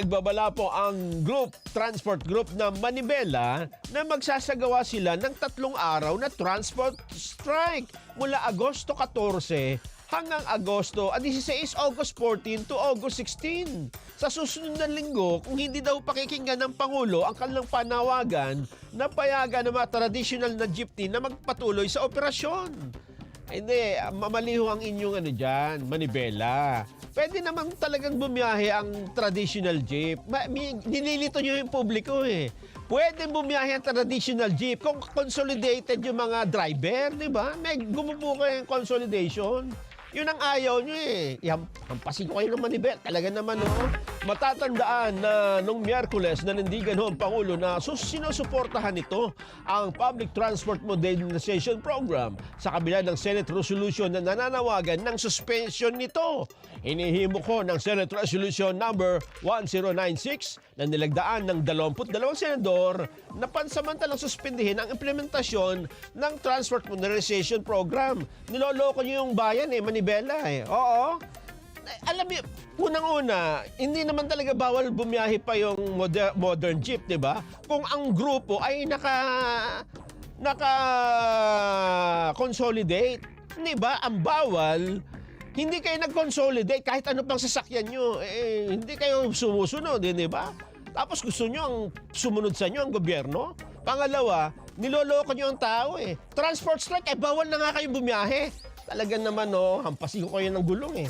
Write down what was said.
Nagbabala po ang transport group na Manibela na magsasagawa sila ng 3 araw na transport strike mula Agosto 14 hanggang August 14 to August 16. Sa susunod na linggo, kung hindi daw pakikinggan ng Pangulo ang kanilang panawagan na payagan ng mga traditional na jeepney na magpatuloy sa operasyon. Hindi, mamaliho ang inyong Manibela. Pwede naman talagang bumiyahe ang traditional jeep. Nililito nyo yung publiko eh. Pwede bumiyahe ang traditional jeep kung consolidated yung mga driver, di ba? May gumupo kayong consolidation. Yun ang ayaw nyo eh. Hampasin ko kayo ng Manibela. Talaga naman matatandaan na nung Miyerkules nanindigan ang Pangulo na sinusuportahan nito ang Public Transport Modernization Program sa kabila ng Senate Resolution na nananawagan ng suspension nito. Hinihimo ko ng Senate Resolution number 1096 na nilagdaan ng 22 senador na pansamantalang suspindihin ang implementasyon ng Transport Modernization Program. Niloloko niyo yung bayan Manibela Oo. Alam niyo, unang-una, hindi naman talaga bawal bumiyahe pa yung modern jeep, di ba? Kung ang grupo ay naka-consolidate, di ba? Ang bawal, hindi kayo nag-consolidate kahit ano pang sasakyan nyo. Hindi kayo sumusunod, di ba? Tapos gusto nyo ang sumunod sa inyo ang gobyerno. Pangalawa, niloloko nyo ang tao Transport strike, bawal na nga kayong bumiyahe. Talaga naman hampasin ko kayo ng gulong